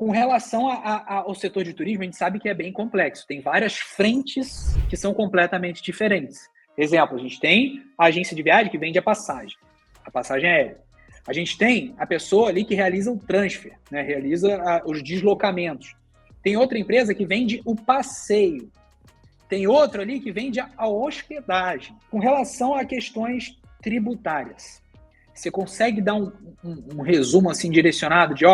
Com relação ao setor de turismo, a gente sabe que é bem complexo. Tem várias frentes que são completamente diferentes. Exemplo, a gente tem a agência de viagem que vende a passagem aérea. A gente tem a pessoa ali que realiza o transfer, né? Realiza os deslocamentos. Tem outra empresa que vende o passeio. Tem outro ali que vende a hospedagem. Com relação a questões tributárias, você consegue dar um resumo assim direcionado de,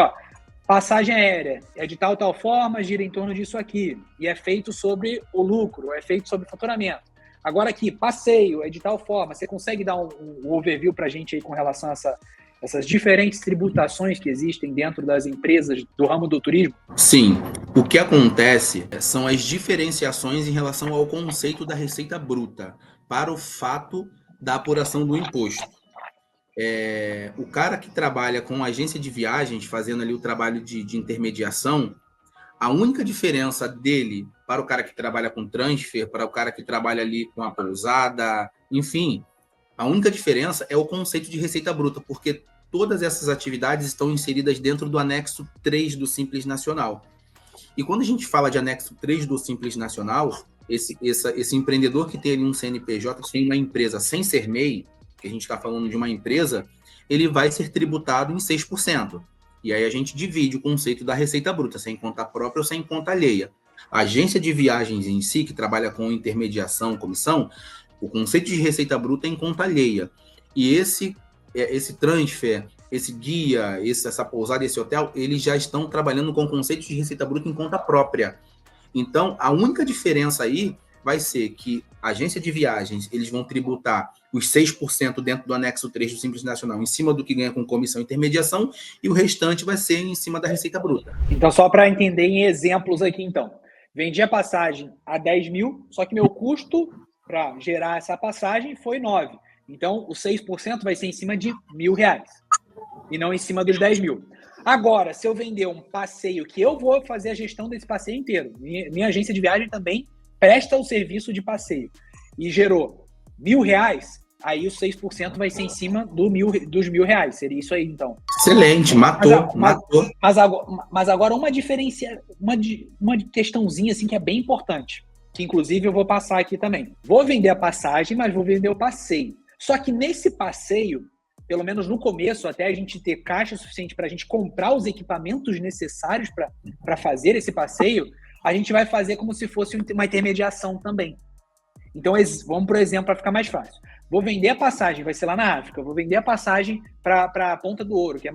passagem aérea é de tal forma, gira em torno disso aqui, e é feito sobre o lucro, é feito sobre o faturamento. Agora aqui, passeio é de tal forma, você consegue dar um overview para a gente aí com relação a essas diferentes tributações que existem dentro das empresas do ramo do turismo? Sim, o que acontece são as diferenciações em relação ao conceito da receita bruta para o fato da apuração do imposto. O cara que trabalha com agência de viagens, fazendo ali o trabalho de intermediação, a única diferença dele para o cara que trabalha com transfer, para o cara que trabalha ali com a pousada, enfim, a única diferença é o conceito de receita bruta, porque todas essas atividades estão inseridas dentro do anexo 3 do Simples Nacional. E quando a gente fala de anexo 3 do Simples Nacional, esse empreendedor que tem ali um CNPJ, que tem uma empresa sem ser MEI, que a gente está falando de uma empresa, ele vai ser tributado em 6%. E aí a gente divide o conceito da receita bruta, sem conta própria ou sem conta alheia. A agência de viagens em si, que trabalha com intermediação, comissão, o conceito de receita bruta é em conta alheia. E esse transfer, esse guia, essa pousada, esse hotel, eles já estão trabalhando com o conceito de receita bruta em conta própria. Então, a única diferença aí vai ser que a agência de viagens, eles vão tributar os 6% dentro do anexo 3 do Simples Nacional, em cima do que ganha com comissão e intermediação, e o restante vai ser em cima da receita bruta. Então, só para entender em exemplos aqui, então. Vendi a passagem a 10 mil, só que meu custo para gerar essa passagem foi 9. Então, o 6% vai ser em cima de R$1.000 e não em cima dos 10 mil. Agora, se eu vender um passeio, que eu vou fazer a gestão desse passeio inteiro, minha agência de viagem também presta o serviço de passeio, e gerou R$1.000, aí o 6% vai ser em cima dos R$1.000. Seria isso aí, então. Excelente, matou. Mas agora uma questãozinha assim que é bem importante, que inclusive eu vou passar aqui também. Vou vender a passagem, mas vou vender o passeio. Só que nesse passeio, pelo menos no começo, até a gente ter caixa suficiente para a gente comprar os equipamentos necessários para fazer esse passeio, a gente vai fazer como se fosse uma intermediação também. Então, vamos por exemplo, para ficar mais fácil. Vou vender a passagem, vai ser lá na África. Vou vender a passagem para a Ponta do Ouro, que é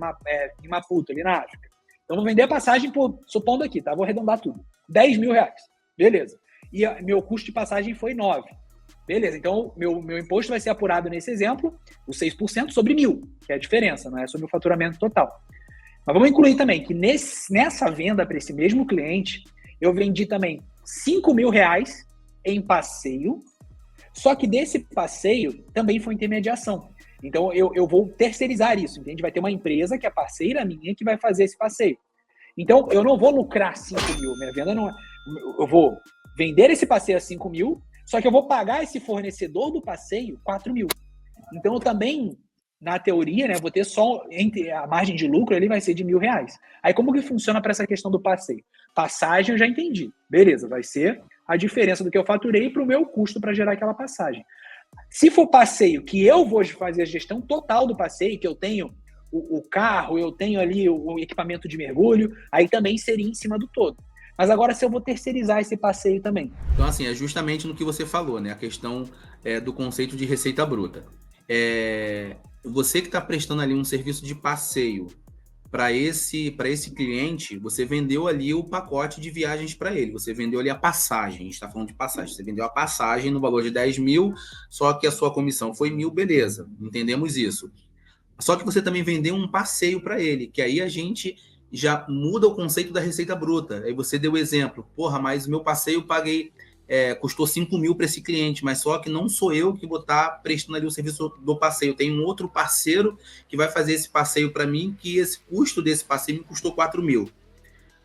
em Maputo, ali na África. Então, vou vender a passagem, supondo aqui, tá? Vou arredondar tudo. R$10.000. Beleza. E meu custo de passagem foi 9. Beleza. Então, meu imposto vai ser apurado nesse exemplo, os 6% sobre 1.000, que é a diferença, não é sobre o faturamento total. Mas vamos incluir também que nessa venda para esse mesmo cliente, eu vendi também R$5.000 em passeio, só que desse passeio também foi intermediação. Então, eu vou terceirizar isso, entende? Vai ter uma empresa que é parceira minha que vai fazer esse passeio. Então, eu não vou lucrar 5 mil. Minha venda não é... Eu vou vender esse passeio a 5 mil, só que eu vou pagar esse fornecedor do passeio 4 mil. Então, eu também, na teoria, né, vou ter só entre a margem de lucro, ele vai ser de R$1.000. Aí, como que funciona para essa questão do passeio? Passagem, eu já entendi. Beleza, vai ser a diferença do que eu faturei para o meu custo para gerar aquela passagem. Se for passeio, que eu vou fazer a gestão total do passeio, que eu tenho o carro, eu tenho ali o equipamento de mergulho, aí também seria em cima do todo. Mas agora, se eu vou terceirizar esse passeio também. Então, assim, é justamente no que você falou, né? A questão do conceito de receita bruta. Você que está prestando ali um serviço de passeio para esse cliente, você vendeu ali o pacote de viagens para ele. Você vendeu ali a passagem. A gente está falando de passagem. Você vendeu a passagem no valor de 10 mil, só que a sua comissão foi 1.000, beleza. Entendemos isso. Só que você também vendeu um passeio para ele, que aí a gente já muda o conceito da receita bruta. Aí você deu o exemplo, mas o meu passeio eu paguei, custou 5 mil para esse cliente, mas só que não sou eu que vou estar prestando ali o serviço do passeio. Tem um outro parceiro que vai fazer esse passeio para mim, que esse custo desse passeio me custou 4 mil.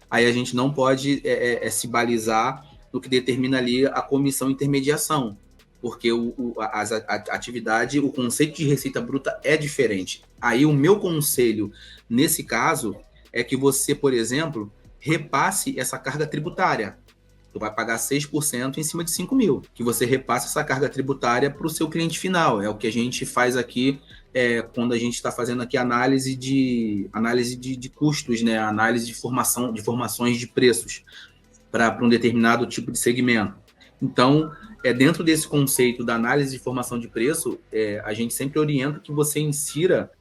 Aí a gente não pode se balizar no que determina ali a comissão intermediação, porque a atividade, o conceito de receita bruta é diferente. Aí o meu conselho, nesse caso, é que você, por exemplo, repasse essa carga tributária. Tu vai pagar 6% em cima de 5 mil, que você repasse essa carga tributária para o seu cliente final. É o que a gente faz aqui quando a gente está fazendo aqui análise de custos, né? Análise de formações de preços para um determinado tipo de segmento. Então, dentro desse conceito da análise de formação de preço, a gente sempre orienta que você insira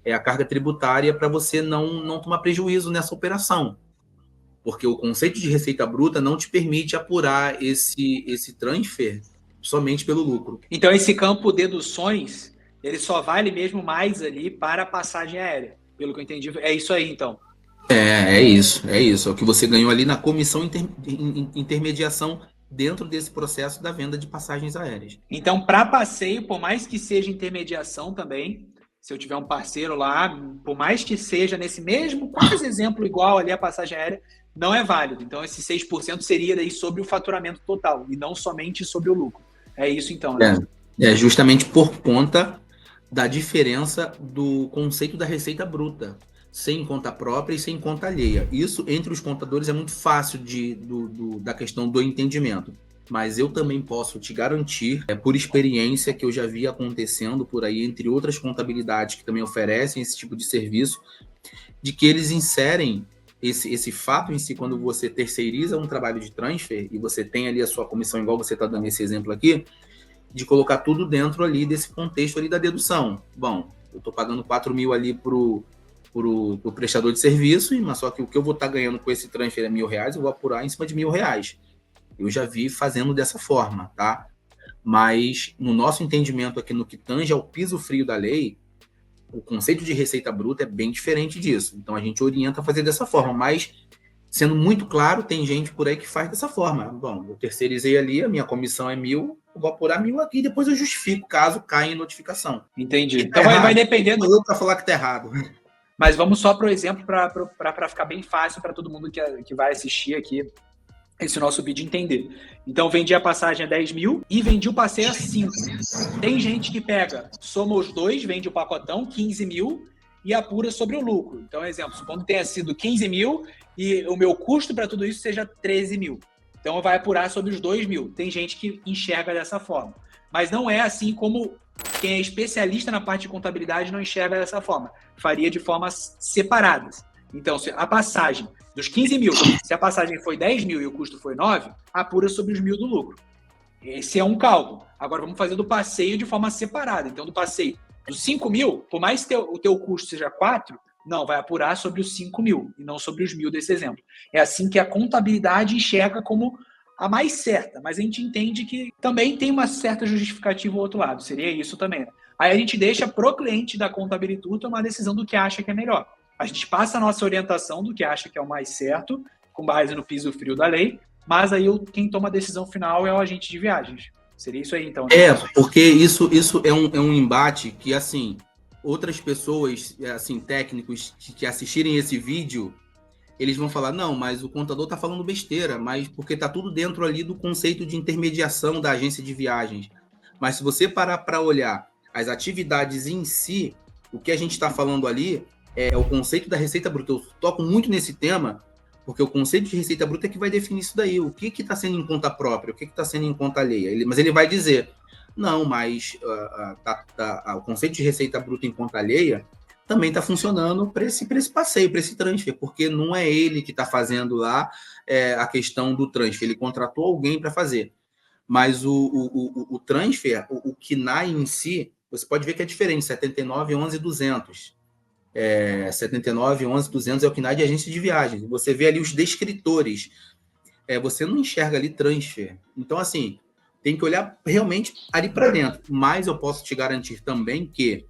a carga tributária para você não tomar prejuízo nessa operação. Porque o conceito de receita bruta não te permite apurar esse transfer somente pelo lucro. Então, esse campo deduções, ele só vale mesmo mais ali para a passagem aérea. Pelo que eu entendi, é isso aí, então. É isso. É o que você ganhou ali na comissão intermediação dentro desse processo da venda de passagens aéreas. Então, para passeio, por mais que seja intermediação também, se eu tiver um parceiro lá, por mais que seja nesse mesmo, quase exemplo igual ali a passagem aérea, não é válido. Então, esse 6% seria daí sobre o faturamento total e não somente sobre o lucro. É isso então, né? Justamente por conta da diferença do conceito da receita bruta, sem conta própria e sem conta alheia. Isso, entre os contadores, é muito fácil da questão do entendimento. Mas eu também posso te garantir, por experiência que eu já vi acontecendo por aí, entre outras contabilidades que também oferecem esse tipo de serviço, de que eles inserem esse fato em si, quando você terceiriza um trabalho de transfer e você tem ali a sua comissão, igual você está dando esse exemplo aqui, de colocar tudo dentro ali desse contexto ali da dedução. Bom, eu estou pagando 4 mil ali pro prestador de serviço, mas só que o que eu vou estar ganhando com esse transfer é R$1.000, eu vou apurar em cima de R$1.000. Eu já vi fazendo dessa forma, tá? Mas no nosso entendimento aqui, no que tange ao piso frio da lei, o conceito de receita bruta é bem diferente disso. Então a gente orienta a fazer dessa forma, mas sendo muito claro, tem gente por aí que faz dessa forma. Bom, eu terceirizei ali, a minha comissão é 1.000, eu vou apurar 1.000 aqui e depois eu justifico caso caia em notificação. Entendi. Então vai dependendo. Eu para falar que tá errado. Mas vamos só para o exemplo para ficar bem fácil para todo mundo que vai assistir aqui esse nosso vídeo entender. Então, vendi a passagem a 10 mil e vendi o passeio a 5. Tem gente que pega, soma os dois, vende o pacotão, 15 mil, e apura sobre o lucro. Então, exemplo, supondo que tenha sido 15 mil e o meu custo para tudo isso seja 13 mil. Então, vai apurar sobre os 2 mil. Tem gente que enxerga dessa forma. Mas não é assim como quem é especialista na parte de contabilidade não enxerga dessa forma. Faria de formas separadas. Então, se a passagem dos 15 mil, se a passagem foi 10 mil e o custo foi 9, apura sobre os 1.000 do lucro. Esse é um cálculo. Agora, vamos fazer do passeio de forma separada. Então, do passeio dos 5 mil, por mais que o teu custo seja 4, não, vai apurar sobre os 5 mil e não sobre os 1.000 desse exemplo. É assim que a contabilidade enxerga como a mais certa, mas a gente entende que também tem uma certa justificativa ao outro lado. Seria isso também. Aí a gente deixa pro cliente da Contabilitude tomar a decisão do que acha que é melhor. A gente passa a nossa orientação do que acha que é o mais certo, com base no piso frio da lei, mas aí quem toma a decisão final é o agente de viagens. Seria isso aí, então? Né? Porque isso é um embate que, assim, outras pessoas, assim, técnicos que assistirem esse vídeo, eles vão falar, não, mas o contador está falando besteira, mas porque está tudo dentro ali do conceito de intermediação da agência de viagens. Mas se você parar para olhar as atividades em si, o que a gente está falando ali é o conceito da receita bruta. Eu toco muito nesse tema, porque o conceito de receita bruta é que vai definir isso daí. O que está sendo em conta própria, o que está sendo em conta alheia. Mas ele vai dizer, não, mas o conceito de receita bruta em conta alheia também está funcionando para esse passeio, para esse transfer, porque não é ele que está fazendo lá a questão do transfer. Ele contratou alguém para fazer. Mas o transfer, o KNAI em si, você pode ver que é diferente, 79, 11, 200. 79, 11, 200 é o KNAI de agência de viagens. Você vê ali os descritores. Você não enxerga ali transfer. Então, assim, tem que olhar realmente ali para dentro. Mas eu posso te garantir também que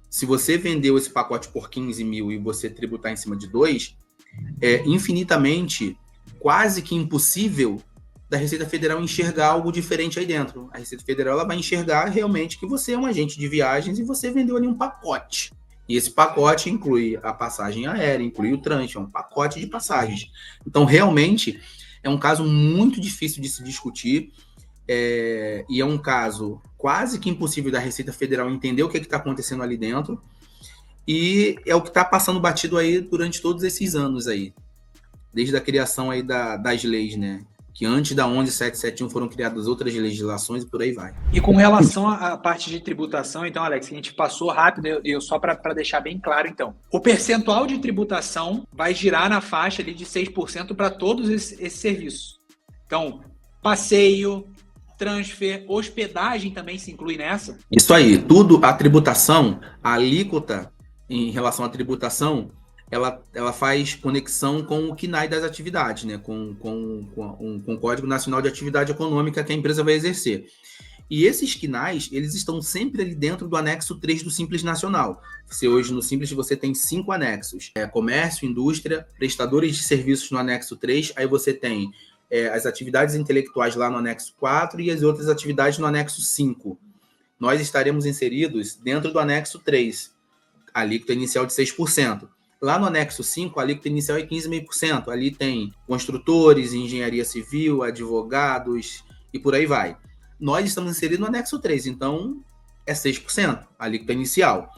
se você vendeu esse pacote por 15 mil e você tributar em cima de 2, é infinitamente, quase que impossível da Receita Federal enxergar algo diferente aí dentro. A Receita Federal ela vai enxergar realmente que você é um agente de viagens e você vendeu ali um pacote. E esse pacote inclui a passagem aérea, inclui o transfer, um pacote de passagens. Então, realmente, é um caso muito difícil de se discutir e é um caso quase que impossível da Receita Federal entender o que está acontecendo ali dentro e é o que está passando batido aí durante todos esses anos aí. desde a criação aí das leis, né? Que antes da 11.771 foram criadas outras legislações e por aí vai. E com relação à parte de tributação, então, Alex, a gente passou rápido, eu só para deixar bem claro, então. O percentual de tributação vai girar na faixa ali de 6% para todos esses serviços. Então, passeio, transfer, hospedagem também se inclui nessa? Isso aí, tudo, a tributação, a alíquota em relação à tributação, ela faz conexão com o CNAE das atividades, né? com o Código Nacional de Atividade Econômica que a empresa vai exercer. E esses CNAEs, eles estão sempre ali dentro do anexo 3 do Simples Nacional. Hoje no Simples você tem 5 anexos. Comércio, indústria, prestadores de serviços no anexo 3, aí você tem as atividades intelectuais lá no anexo 4 e as outras atividades no anexo 5. Nós estaremos inseridos dentro do anexo 3, a alíquota inicial de 6%. Lá no anexo 5, a alíquota inicial é 15,5%. Ali tem construtores, engenharia civil, advogados e por aí vai. Nós estamos inseridos no anexo 3, então é 6% a alíquota inicial.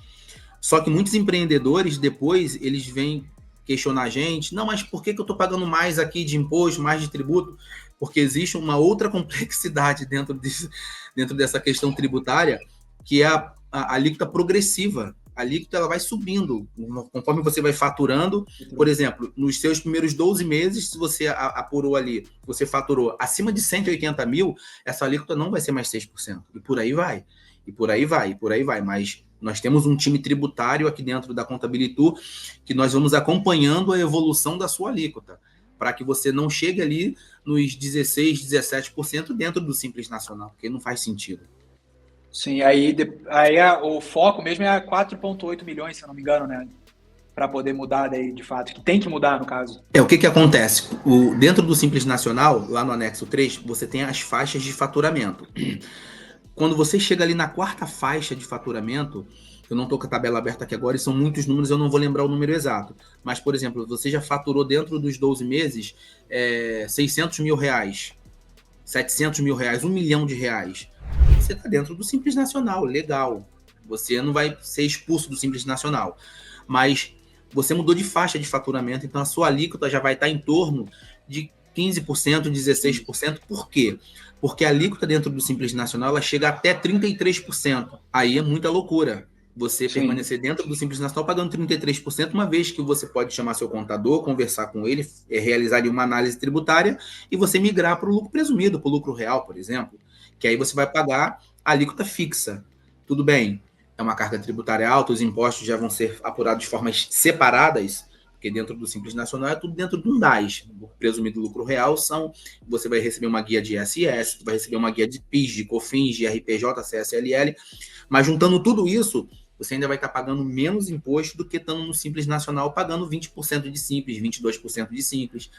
Só que muitos empreendedores, depois, eles vêm questionar a gente, não, mas por que eu estou pagando mais aqui de imposto, mais de tributo? Porque existe uma outra complexidade dentro dessa questão tributária, que é a alíquota progressiva. A alíquota ela vai subindo, conforme você vai faturando. Por exemplo, nos seus primeiros 12 meses, se você apurou ali, você faturou acima de 180 mil, essa alíquota não vai ser mais 6%. E por aí vai, e por aí vai, e por aí vai. Mas nós temos um time tributário aqui dentro da Contabilitu que nós vamos acompanhando a evolução da sua alíquota, para que você não chegue ali nos 16%, 17% dentro do Simples Nacional, porque não faz sentido. Sim, aí o foco mesmo é 4,8 milhões, se eu não me engano, né? Para poder mudar daí, de fato, que tem que mudar, no caso. O que acontece? Dentro do Simples Nacional, lá no anexo 3, você tem as faixas de faturamento. Quando você chega ali na 4ª faixa de faturamento, eu não estou com a tabela aberta aqui agora e são muitos números, eu não vou lembrar o número exato. Mas, por exemplo, você já faturou dentro dos 12 meses 600 mil reais, 700 mil reais, 1 milhão de reais. Você está dentro do Simples Nacional, legal. Você não vai ser expulso do Simples Nacional. Mas você mudou de faixa de faturamento, então a sua alíquota já vai estar em torno de 15%, 16%. Por quê? Porque a alíquota dentro do Simples Nacional ela chega até 33%. Aí é muita loucura você permanecer dentro do Simples Nacional pagando 33%, uma vez que você pode chamar seu contador, conversar com ele, realizar uma análise tributária e você migrar para o lucro presumido, para o lucro real, por exemplo. Que aí você vai pagar a alíquota fixa. Tudo bem, é uma carga tributária alta, os impostos já vão ser apurados de formas separadas, porque dentro do Simples Nacional é tudo dentro de um DAS. O presumido lucro real você vai receber uma guia de ISS, vai receber uma guia de PIS, de COFINS, de RPJ, CSLL, mas juntando tudo isso, você ainda vai estar pagando menos imposto do que estando no Simples Nacional pagando 20% de Simples, 22% de Simples.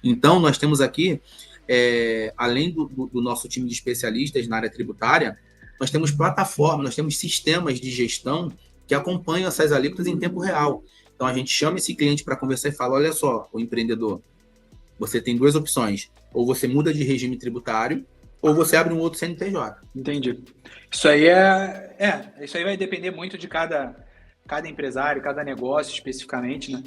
Então, nós temos aqui além do nosso time de especialistas na área tributária, nós temos plataformas, nós temos sistemas de gestão que acompanham essas alíquotas em tempo real. Então, a gente chama esse cliente para conversar e fala, olha só, o empreendedor, você tem 2 opções, ou você muda de regime tributário, ou você abre um outro CNPJ. Entendi. Isso aí isso aí vai depender muito de cada empresário, cada negócio especificamente, né?